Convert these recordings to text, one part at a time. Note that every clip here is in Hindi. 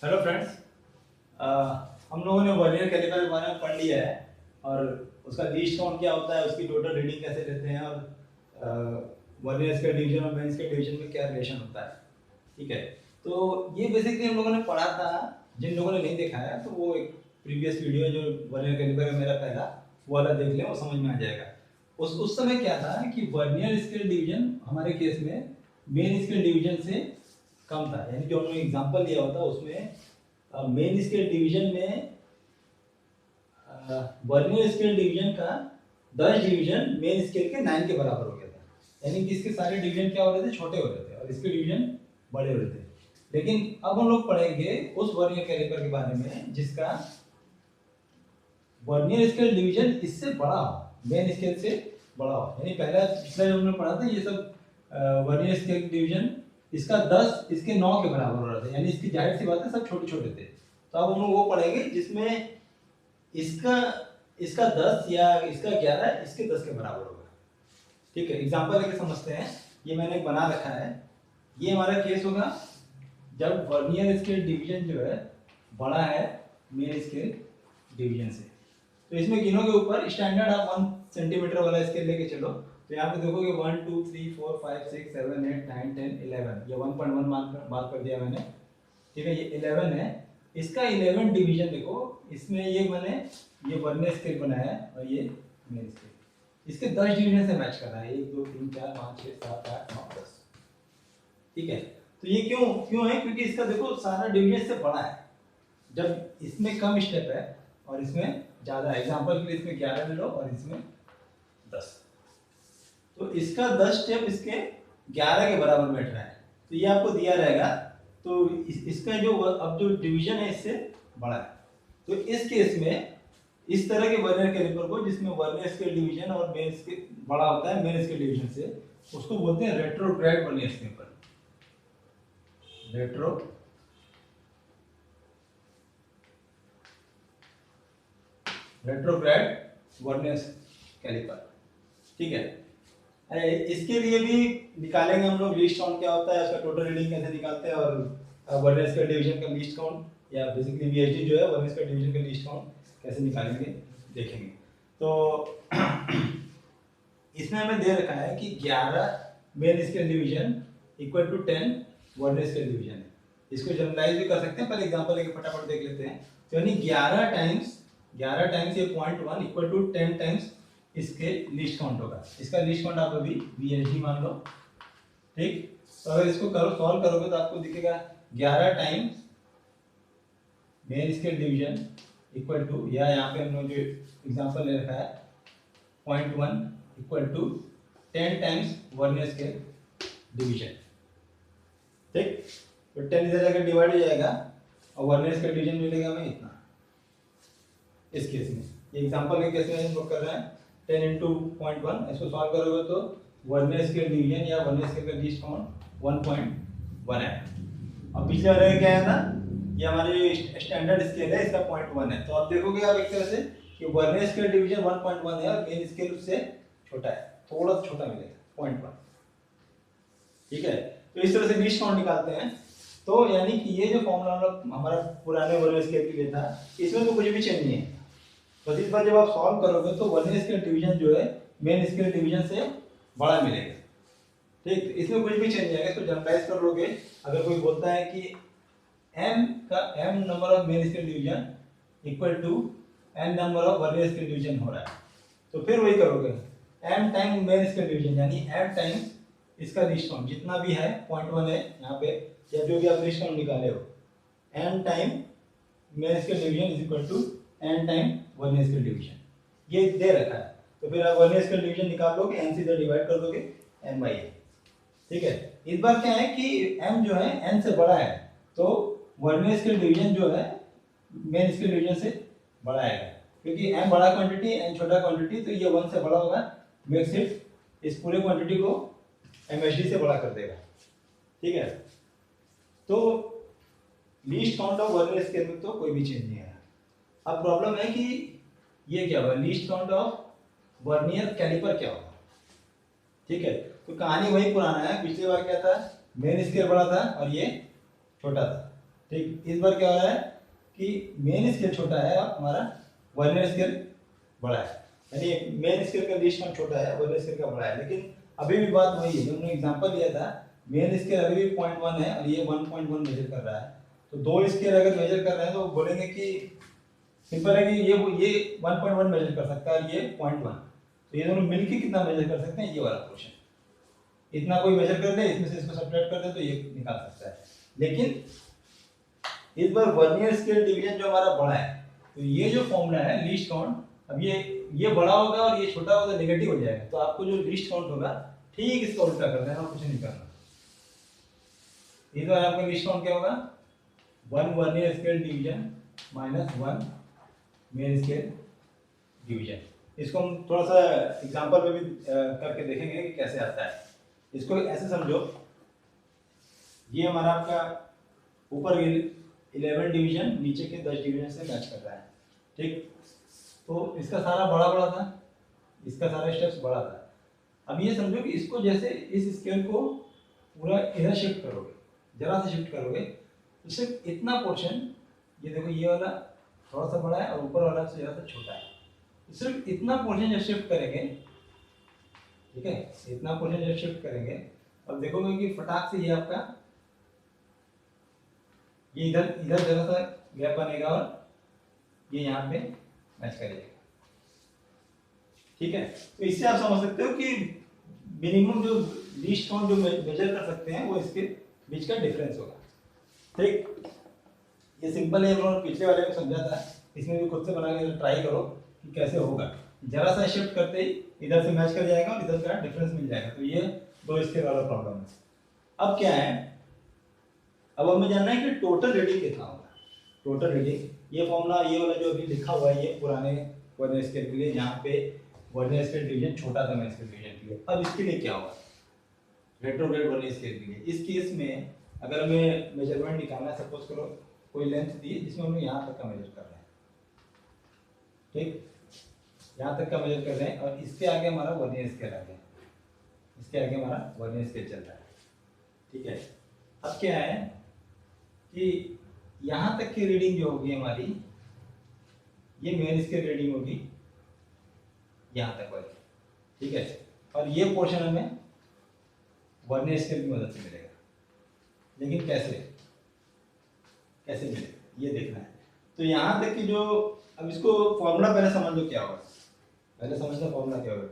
Hello friends. हम लोगों ने वर्नियर कैलिपर के बारे में पढ़ लिया है और उसका लीस्ट काउंट क्या होता है, उसकी टोटल रीडिंग कैसे लेते हैं और वर्नियर स्केल डिवीजन और मेन स्केल डिवीजन में क्या रिलेशन होता है। ठीक है, तो ये बेसिकली हम लोगों ने पढ़ा था। जिन लोगों ने नहीं देखा है तो वो एक प्रीवियस वीडियो जो वर्नियर कैलिपर का मेरा पहला वो वाला देख लें, वो समझ में आ जाएगा। उस समय क्या था कि वर्नियर स्केल डिवीजन हमारे केस में मेन स्केल डिवीजन से कम था, यानी जो हमने एग्जांपल दिया होता उसमें मेन स्केल डिवीजन में वर्नियर स्केल डिवीजन का 10 डिवीजन मेन स्केल के 9 के बराबर हो गया था। यानी कि इसके सारे डिवीजन क्या हो रहे थे, छोटे हो रहे थे और इसके डिवीजन बड़े हो रहे थे। लेकिन अब हम लोग पढ़ेंगे उस वर्नियर कैलिपर के बारे में जिसका वर्नियर स्केल डिवीजन इससे बड़ा हो, मेन स्केल से बड़ा हो। यानी पहला पिछला जो हमने पढ़ा था ये सब वर्नियर स्केल डिवीजन इसका 10 इसके 9 के बराबर हो रहा था, यानी इसकी जाहिर सी बात है सब छोटे छोटे थे। तो अब हम लोग वो पढ़ेंगे जिसमें इसका इसका 10 या इसका 11 इसके 10 के बराबर होगा। ठीक है, एग्जांपल लेके समझते हैं। ये मैंने बना रखा है, ये हमारा केस होगा जब वर्नियर स्केल डिवीजन जो है बड़ा है मेन स्केल डिवीजन से। तो इसमें गिनोगे ऊपर स्टैंडर्ड आप 1 सेंटीमीटर वाला स्केल लेके चलो, तो यहाँ पे देखोगे 1 2 3 4 5 6 7 8 9 10 11, ये 1.1 मार्क कर दिया मैंने। ठीक है, ये 11 है। इसका 11 डिवीजन देखो, इसमें ये मैंने ये वर्नियर स्केल बनाया है और ये मेन स्केल, इसके 10 डिवीजन से मैच कर रहा है। 1 2 3 4 5 6 7 8 9 10। ठीक है, तो ये क्यों क्यों है, क्योंकि इसका देखो सारा डिवीजन से बड़ा है, जब इसमें कम स्टेप है और इसमें ज्यादा है। एग्जांपल के लिए इसमें 11 ले लो और इसमें 10, तो इसका 10 स्टेप इसके 11 के बराबर बैठ रहा है, तो ये आपको दिया रहेगा। तो इसका जो अब जो डिवीजन है इससे बड़ा है, तो इस केस में इस तरह के वर्नियर कैलिपर को जिसमें वर्नियर स्केल डिवीजन और मेन स्केल बड़ा होता है मेन स्केल डिवीजन से, उसको बोलते हैं retrograde vernier calliper. Retrograde vernier calliper. ठीक है, इसके लिए भी निकालेंगे हम लोग लीस्ट काउंट क्या होता है, उसका टोटल रीडिंग कैसे निकालते हैं और वर्नियर स्केल डिवीजन का लीस्ट काउंट या बेसिकली वीएचडी जो है वर्नियर स्केल डिवीजन का लीस्ट काउंट कैसे निकालेंगे देखेंगे। तो इसमें हमें दे रखा है कि 11 main scale division equal to 10 vernier scale division है। इसको जनरलाइज भी कर सकते हैं, पहले एग्जांपल लेके फटाफट देख लेते हैं। तो यानी 11 टाइम्स ये 0.1 इक्वल टू 10 टाइम्स इसके लीस्ट काउंट होगा। इसका लीस्ट काउंट आप अभी वीएचडी मान लो। ठीक, तो अगर इसको करो सॉल्व करोगे तो आपको दिखेगा 11 times main scale division equal to, या यहाँ पे हमने जो एग्जांपल ले रखा है 0.1 equal to 10 times vernier scale division. ठीक, तो 10 इधर जाकर डिवाइड हो जाएगा और वर्नियर स्केल डिवीजन मिलेगा हमें इतना। इस केस में ये एग्जांपल के केस में हम लोग कर रहे हैं 10 इंटू 0.1, इसको सॉल्व करोगे तो वर्नियर स्केल डिवीजन या वर्नियर स्केल का लीस्ट काउंट 1.1 है। और पिछले वाले में क्या आया था, ये हमारी स्टैंडर्ड स्केल है, इसका 0.1 है। तो आप देखोगे आप एक तरह से कि वर्नियर स्केल डिवीजन 1.1 है और मेन स्केल उससे छोटा है, थोड़ा सा छोटा मिलेगा 0.1। ठीक है, तो इस तरह से लीस्ट काउंट निकालते हैं। तो यानी कि ये जो फॉर्मूला हमारा पुराने वर्नियर स्केल के लिए था, इसमें तो कुछ भी चेंज नहीं है। बस इस बार जब आप सॉल्व करोगे तो वर्नियर स्केल डिवीजन जो है मेन स्केल डिवीजन से बड़ा मिलेगा। ठीक, तो इसमें कुछ भी चेंज नहीं आएगा, इसको जनरलाइज कर लोगे। अगर कोई बोलता है कि m number of main scale division equal to n number of vernier scale division हो रहा है, तो फिर वही करोगे m time main scale division, यानी m टाइम्स इसका लीस्ट काउंट जितना भी है 0.1 है यहाँ पे, या जो भी आप लीस्ट काउंट निकाले हो, m time main scale division is equal to n time vernier scale division, ये दे रखा है। तो फिर आप वर्नियर स्केल डिवीजन निकाल लोगे, n से इधर डिवाइड कर दोगे n बाई a। ठीक है, इस बार क्या है कि m जो है n से बड़ा है, तो वर्नियर स्केल डिवीजन जो है मेन स्केल डिवीजन से बड़ा आएगा, क्योंकि m बड़ा क्वांटिटी n छोटा क्वांटिटी, तो ये 1 से बड़ा होगा, मेक्स इट इस पूरे क्वांटिटी को mhd से बड़ा कर देगा। ठीक है, तो least count of vernier scale में तो कोई भी चेंज नहीं आया। अब प्रॉब्लम है कि ये क्या होगा, least count of vernier calliper क्या होगा। ठीक है, तो कहानी वही पुराना है। पिछली बार क्या था, मेन स्केल बड़ा था और ये छोटा था। ठीक, इस बार क्या हो रहा है कि मेन स्केल छोटा है और हमारा वर्नियर स्केल बड़ा है, यानी मेन स्केल का लीस्ट काउंट छोटा है, वर्नियर स्केल का बड़ा है। लेकिन अभी भी बात वही है, जो हमने एग्जांपल लिया था, मेन स्केल अभी भी 0.1 है और ये 1.1 मेजर कर रहा है। तो दो स्केल अगर मेजर कर रहे हैं तो बोलेंगे कि सिंपल है कि ये 1.1 मेजर कर सकता है और ये 0.1, तो ये दोनों मिलके कितना मेजर कर सकते हैं, ये वाला पोर्शन। इतना कोई मेजर कर दे, इसमें से इसको सब्ट्रैक्ट कर दे तो ये निकाल सकता है। लेकिन इस बार वर्नियर स्केल डिवीजन जो हमारा बड़ा है, तो ये जो फॉर्मूला है लीस्ट काउंट, अब ये बड़ा होगा और ये छोटा होगा तो नेगेटिव हो जाएगा। तो आपको जो लीस्ट काउंट होगा ठीक इसका उल्टा कर देना, कुछ नहीं करना। इस बार आपका लीस्ट काउंट क्या होगा, 1 vernier scale division minus 1 main scale division. इसको हम थोड़ा सा एग्जांपल में भी करके देखेंगे कि कैसे आता है। इसको ऐसे समझो, ये हमारा आपका ऊपर 11 डिवीजन नीचे के 10 डिवीजन से मैच कर रहा है, ठीक। तो इसका सारा बड़ा था, इसका सारा स्टेप्स बड़ा था। अब ये समझो कि इसको जैसे इस स्केल को पूरा इधर शिफ्ट करोगे, जरा सा शिफ्ट करोगे, तो सिर्फ इतना पोर्शन, ये देखो ये वाला थोड़ा सा बड़ा है और ऊपर वाला से जरा सा छोटा है, तो सिर्फ इतना पोर्शन जब शिफ्ट करेंगे, ठीक है, इतना पोर्शन जब शिफ्ट करेंगे, अब देखोगे कि फटाक से ये आपका ये इधर जरा सा गैप बनेगा और ये यहाँ पे मैच करेगा, ठीक है। तो इससे आप समझ सकते हो कि मिनिमम जो लीस्ट काउंट जो मेजर कर सकते हैं वो इसके बीच का डिफरेंस होगा, ठीक। ये सिंपल है, हम लोगों ने पिछले वाले में समझा था, इसमें भी खुद से बना के ट्राई करो कि कैसे होगा। जरा सा शिफ्ट करते ही इधर से मैच कर जाएगा और इधर का डिफरेंस मिल जाएगा। तो ये दो स्केल वाला प्रॉब्लम है। अब क्या है, अब हमें जानना है कि टोटल रीडिंग कितना होगा। टोटल रीडिंग, ये फॉर्मूला ये वाला जो अभी लिखा हुआ है ये पुराने वर्नियर स्केल के लिए, जहाँ पे वर्नियर स्केल डिवीजन छोटा था मेन स्केल डिवीजन के लिए। अब इसके लिए क्या होगा, रेट्रोग्रेड वर्नियर स्केल के लिए। इस केस में अगर हमें मेजरमेंट निकालना है, सपोज करो कोई लेंथ दी है जिसमें हमें यहाँ तक का मेजर कर रहे हैं, ठीक, यहाँ तक का मेजर कर रहे हैं और इसके आगे हमारा वर्नियर स्केल आ गया, इसके आगे हमारा वर्नियर स्केल चल रहा है, ठीक है। अब क्या है कि यहाँ तक की रीडिंग जो होगी हमारी, ये मेन स्केल रीडिंग होगी यहाँ तक वाली, ठीक है। और ये पोर्शन हमें वर्नियर स्केल की मदद से मिलेगा। लेकिन कैसे मिलेगा ये देखना है। तो यहाँ तक की जो, अब इसको फॉर्मूला पहले समझ लो क्या होगा, पहले समझना फॉर्मूला क्या होगा।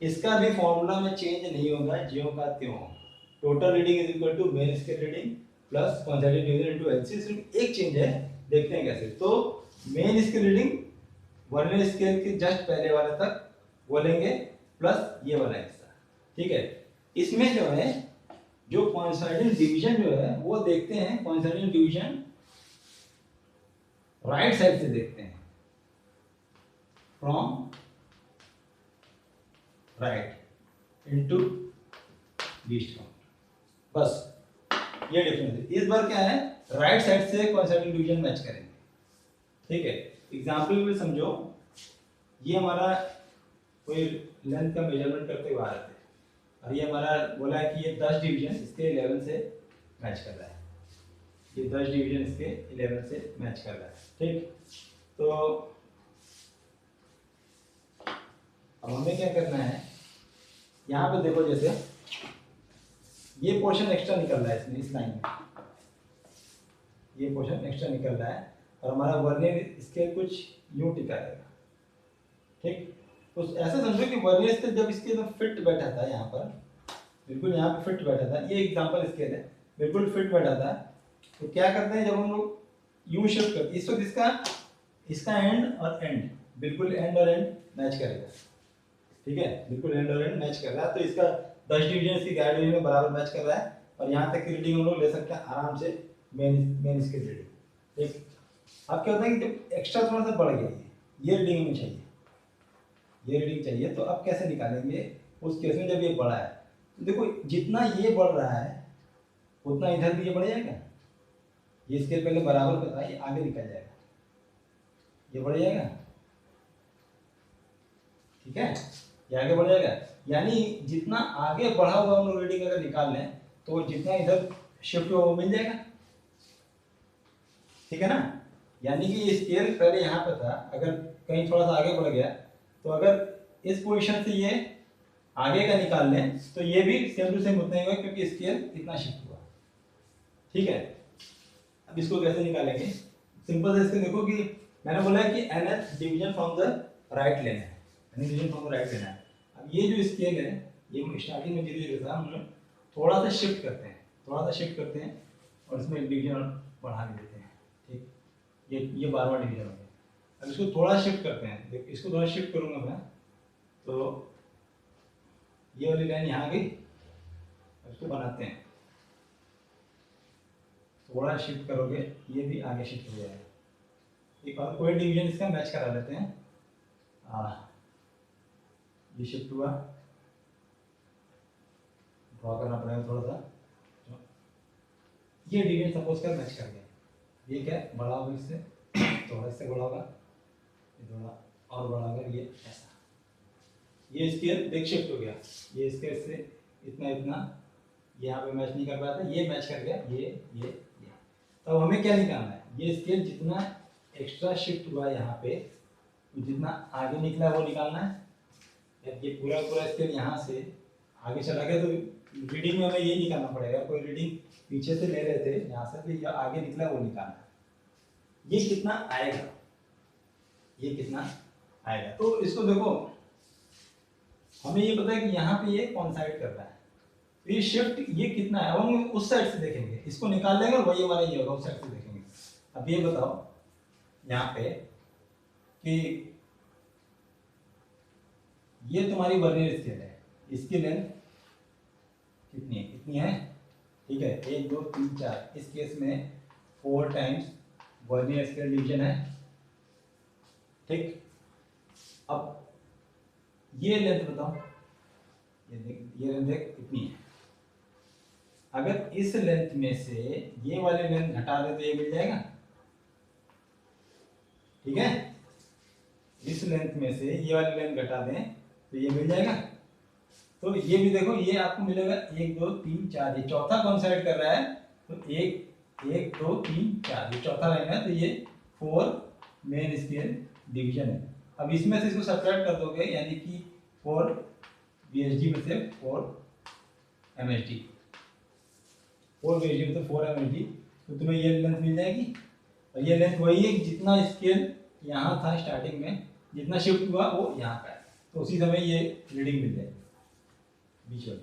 इसका भी फॉर्मूला में चेंज नहीं होगा, ज्यों का त्यों। Total reading is equal to main scale reading plus concentrated division into LC. सिर्फ एक चेंज है, देखते हैं कैसे। तो main scale reading vernier scale के जस्ट पहले वाले तक वो लेंगे प्लस ये वाला हिस्सा, ठीक है। इसमें जो है जो कॉन्सेंट्रेटेड डिवीजन जो है वो देखते हैं, कॉन्सेंट्रेटेड डिवीजन राइट साइड से देखते हैं, from right into least count, बस ये डिफरेंस है। इस बार क्या है, राइट साइड से कॉन्सेंट्रेटेड डिवीजन मैच करेंगे, ठीक है। एग्जांपल में समझो, ये हमारा कोई लेंथ का मेजरमेंट करते हुए आ रहे थे और ये हमारा बोला है कि ये 10 डिवीजन इसके 11 से मैच कर रहा है, ये 10 डिवीजन इसके 11 से मैच कर रहा है, ठीक। तो अब हमें क्या करना है, यहाँ पे देखो जैसे ये पोर्शन एक्स्ट्रा निकल रहा है इसमें, इस लाइन में ये पोर्शन एक्स्ट्रा निकल रहा है और हमारा वर्नियर स्केल कुछ यूं टिका रहेगा, ठीक। तो ऐसे समझो कि वर्नियर स्केल जब इसके एकदम फिट बैठा था, यहाँ पर बिल्कुल यहाँ पे फिट बैठा था, ये एग्जांपल स्केल है, बिल्कुल फिट बैठा था। तो क्या करते हैं, जब हम लोग यूं शिफ्ट करते हैं, इस वक्त इसका एंड और एंड बिल्कुल एंड और एंड मैच करेगा, ठीक है, बिल्कुल एंड और एंड मैच कर रहा है। तो इसका 10 डिवीजन इसकी 11 डिवीजन में बराबर मैच कर रहा है और यहाँ तक की रीडिंग हम लोग ले सकते हैं आराम से, मेन स्केल रीडिंग, ठीक। अब क्या होता है कि जब एक्स्ट्रा थोड़ा सा बढ़ गया, ये रीडिंग हमें चाहिए, ये रीडिंग चाहिए, तो अब कैसे निकालेंगे उस केस में जब ये बड़ा है। तो देखो जितना ये बढ़ रहा है उतना इधर भी ये बढ़ जाएगा, ये स्केल पहले बराबर का था, ये आगे निकल जाएगा, ये बढ़ जाएगा, ठीक है, ये आगे बढ़ जाएगा। यानी जितना आगे बढ़ा हुआ हम लोग रीडिंग अगर निकाल लें तो जितना इधर शिफ्ट हुआ वो मिल जाएगा, ठीक है ना। यानी कि ये स्केल पहले यहाँ पे था, अगर कहीं थोड़ा सा आगे बढ़ गया तो अगर इस पोजीशन से ये आगे का निकाल लें तो ये भी सेम टू सेम उतना ही होगा क्योंकि स्केल इतना शिफ्ट हुआ। ठीक है, अब इसको कैसे निकालेंगे? सिंपल से इसको देखो कि मैंने बोला है कि nth division from the right लेना है, डिवीजन फ्रॉम द राइट लेना है। अब ये जो स्केल है ये स्टार्टिंग में जीरो था, हम लोग थोड़ा सा शिफ्ट करते हैं, थोड़ा सा शिफ्ट करते हैं और इसमें डिवीजन बढ़ा देते हैं। ठीक, ये 12वां डिवीजन हो गया। अब इसको थोड़ा शिफ्ट करते हैं, देखो इसको थोड़ा शिफ्ट करूंगा मैं तो ये वाली लाइन यहाँ गई, इसको बनाते हैं, थोड़ा शिफ्ट करोगे ये भी आगे शिफ्ट हो जाएगा। एक और कोई डिवीजन इसका मैच करा लेते हैं। ये शिफ्ट हुआ, ड्रॉ करना पड़ेगा थोड़ा सा। ये डिवीजन सपोज कर मैच कर गया, ये क्या बड़ा होगा इससे, थोड़ा इससे बड़ा होगा, ये थोड़ा और बड़ा होगा, ये ऐसा। ये स्केल देख शिफ्ट हो गया, ये स्केल से इतना इतना यहाँ पे मैच नहीं कर पाया था, ये मैच कर गया, ये। तो हमें क्या निकालना है? ये स्केल जितना एक्स्ट्रा शिफ्ट हुआ यहाँ पे, जितना आगे निकला वो निकालना है। ये पूरा पूरा स्केल यहाँ से आगे चला गया तो रीडिंग में हमें ये निकालना पड़ेगा। कोई रीडिंग पीछे से ले रहे थे यहाँ से, तो ये आगे निकला वो निकालना है। ये कितना आएगा, ये कितना आएगा? तो इसको देखो, हमें ये पता है कि यहाँ पे ये कॉन्साइड कर रहा है, तो ये शिफ्ट ये कितना है, अब हम उस साइड से देखेंगे, इसको निकाल लेंगे और वही हमारा ये होगा, उस साइड से देखेंगे। अब ये बताओ यहाँ पे कि ये तुम्हारी वर्नियर स्केल है, इसकी लेंथ कितनी है? कितनी है? ठीक है, 1 2 3 4, इस केस में 4 टाइम्स वर्नियर स्केल डिवीजन है। ठीक, अब ये लेंथ बताओ, ये लेंथ देख कितनी है। अगर इस लेंथ में से ये वाली लेंथ घटा दे तो ये मिल जाएगा। ठीक है, इस लेंथ में से ये वाली लेंथ घटा दें तो ये मिल जाएगा। तो ये भी देखो, ये आपको मिलेगा 1 2 3 4, ये चौथा कॉन्साइड कर रहा है, तो 1 2 3 4 ये चौथा लाइन है, तो ये 4 मेन स्केल डिवीजन है। अब इसमें से इसको सब्ट्रैक्ट कर दोगे, यानी कि 4 BHD में से 4 MHD, 4 BHD में से 4 MHD, तो तुम्हें ये लेंथ मिल जाएगी। और ये लेंथ वही है जितना स्केल यहाँ था स्टार्टिंग में, जितना शिफ्ट हुआ वो यहाँ का है, तो उसी समय ये रीडिंग मिल जाएगी बीच वाली।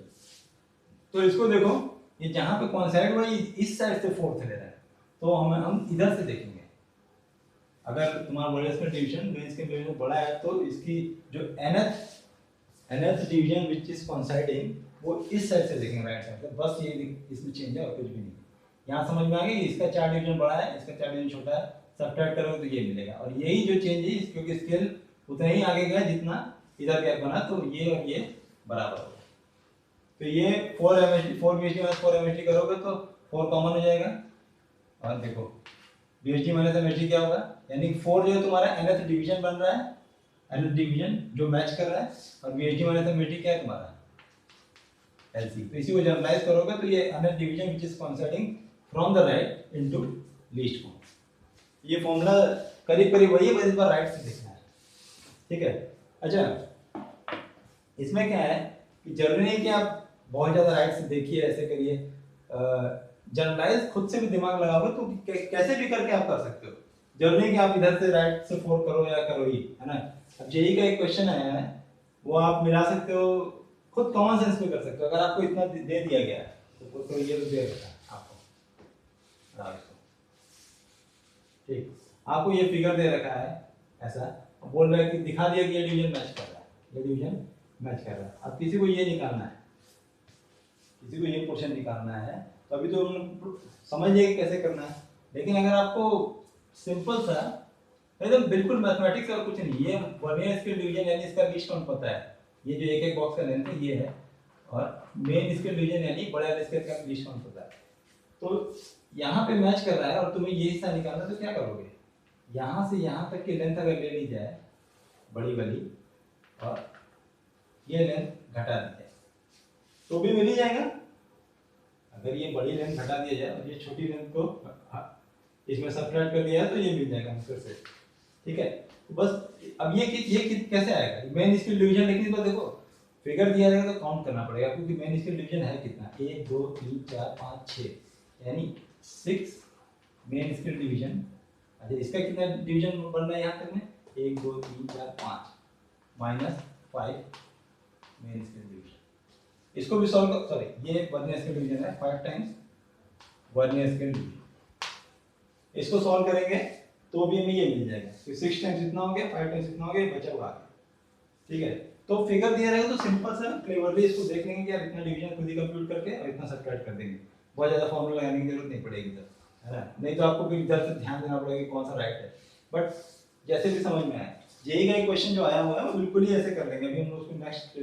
तो इसको देखो, ये जहाँ पे कॉन्साइड हुआ ये इस साइड से 4th ले रहा है, तो हम इधर से देखेंगे। अगर तुम्हारा vernier scale division main scale division बड़ा है तो इसकी जो nth division which is coinciding वो इस साइड से देखेंगे, राइट साइड से। बस ये इसमें चेंज है और कुछ भी नहीं। यहाँ समझ में आ गया, इसका 4 डिवीजन बड़ा है, इसका 4 डिवीजन छोटा है, सब्ट्रैक्ट करोगे तो ये मिलेगा। और यही जो चेंज है, क्योंकि स्केल उतना ही आगे गया जितना इधर गैप बना, तो ये और ये बराबर होगा। तो ये 4 MHD 4 BHD माइनस 4 MHD करोगे तो 4 कॉमन हो जाएगा। और देखो BHD माइनस MHD क्या होगा, यानी 4 जो है तुम्हारा nth डिवीजन बन रहा है, nth डिवीजन जो मैच कर रहा है, और BHD माइनस MHD क्या है तुम्हारा LC। तो इसी को जनरलाइज करोगे तो ये nth division which is coinciding from the right into least count. ये फॉर्मूला करीब करीब वही है, बस इस बार राइट से देखना है। ठीक है, अच्छा इसमें क्या है कि जरूरी नहीं कि आप बहुत ज़्यादा राइट से देखिए, ऐसे करिए, जनरलाइज खुद से भी दिमाग लगाओगे तो कैसे भी करके आप कर सकते हो। जरूरी नहीं कि आप इधर से राइट से 4 करो या करो ही, है ना। अब जेई का एक क्वेश्चन आया है, वो आप मिला सकते हो, खुद कॉमन सेंस में कर सकते हो। अगर आपको इतना दे दिया गया है तो ये तो दे रखा है आपको, ठीक, आपको ये फिगर दे रखा है ऐसा, बोल रहा है कि दिखा दिया कि ये डिवीजन मैच कर रहा है, ये डिवीजन मैच कर रहा है। अब किसी को ये निकालना है, किसी को ये पोर्शन निकालना है, तो अभी तो समझ लीजिए कैसे करना है। लेकिन अगर आपको सिंपल सा एकदम बिल्कुल मैथमेटिक्स और कुछ नहीं, ये वर्नियर स्केल डिवीजन यानी इसका लीस्ट काउंट पता है, ये जो एक एक बॉक्स का लेंथ है ये है, और मेन स्केल डिवीजन यानी बड़ा स्केल का लीस्ट काउंट पता है। तो यहाँ पे मैच कर रहा है और तुम्हें ये हिस्सा निकालना है, तो क्या करोगे, यहाँ से यहाँ तक की लेंथ अगर ले ली जाए बड़ी वाली, और ये लेंथ घटा दी जाए तो भी मिल ही जाएगा। अगर ये बड़ी लेंथ घटा दिया जाए और ये छोटी लेंथ को इसमें सब्ट्रैक्ट कर दिया है तो ये मिल जाएगा फिर से। ठीक है, तो बस अब ये कैसे आएगा, मेन स्केल डिवीजन लिखने पर देखो फिगर दिया रहेगा तो काउंट करना पड़ेगा, क्योंकि मेन स्केल डिवीजन है कितना, 1 2 3 4 5 6, यानी 6 मेन स्केल डिवीजन। अच्छा इसका कितना डिवीजन बन रहा है यहाँ तक में, 1 2 3 4 5 माइनस 5 मेन स्केल डिवीजन। इसको भी सॉल्व कर, सॉरी ये वर्नियर स्केल डिवीजन है, 5 टाइम्स वर्नियर स्केल डिवीजन। इसको सॉल्व करेंगे तो भी हमें ये मिल जाएगा, तो 6 टाइम्स इतना हो गया, 5 टाइम्स इतना हो गया, बचा हुआ आगे। ठीक है, तो फिगर दिया रहेगा तो सिंपल सा क्लेवरली इसको देख लेंगे कि यार इतना डिवीजन खुद ही कंप्यूट करके और इतना सब्ट्रैक्ट कर देंगे, बहुत ज्यादा फॉर्मूला लगाने की जरूरत नहीं पड़ेगी इधर, है ना, नहीं तो आपको फिर इधर से ध्यान देना पड़ेगा कि कौन सा राइट है। बट जैसे भी समझ में आए, जेई का क्वेश्चन जो आया हुआ है वो बिल्कुल ही ऐसे कर लेंगे, अभी हम लोग उसको नेक्स्ट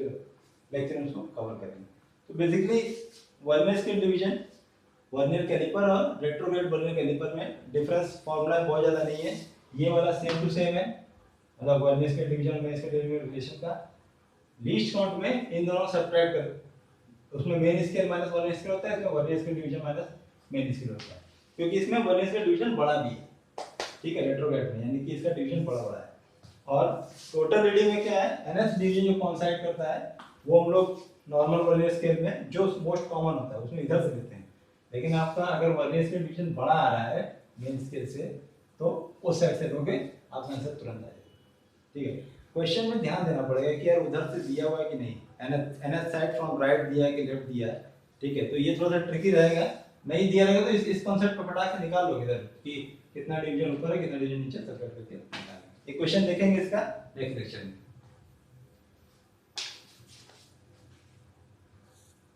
लेक्चर में उसको कवर करेंगे। तो basically vernier scale division, vernier calliper और रेट्रोग्रेड वर्नियर कैलिपर में डिफरेंस फॉर्मूला बहुत ज्यादा नहीं है, ये वाला सेम टू सेम है, मतलब वर्नियर स्केल डिवीजन में इसके रिलेशन का लीस्ट काउंट में इन दोनों सब्ट्रैक्ट कर, उसमें main scale minus vernier scale होता है, इसमें vernier scale division minus main scale होता है, क्योंकि इसमें वर्नियर स्केल डिवीजन बड़ा भी है। ठीक है, रेट्रोग्रेड में यानी कि इसका डिवीजन बड़ा है। और टोटल रीडिंग में क्या है, एनएस डिवीजन जो कॉन्साइड करता है वो हम लोग नॉर्मल वर्नियर स्केल में जो मोस्ट कॉमन होता है उसमें इधर से लेते हैं, लेकिन आपका अगर वर्नियर स्केल डिवीजन बड़ा आ रहा है मेन स्केल से तो उस साइड से लोगे, आपका आंसर तुरंत आ जाएगा। ठीक है, क्वेश्चन में ध्यान देना पड़ेगा कि यार उधर से दिया हुआ है कि नहीं, एनएस साइड फ्रॉम राइट दिया है कि लेफ्ट दिया है। ठीक है, तो ये थोड़ा सा ट्रिकी रहेगा, नहीं दिया रहेगा तो इस कॉन्सेप्ट को फटाक से निकाल लोगे इधर कि कितना डिवीजन ऊपर है कितना डिवीजन नीचे, सब करके निकालेंगे। एक क्वेश्चन देखेंगे इसका नेक्स्ट लेक्चर में।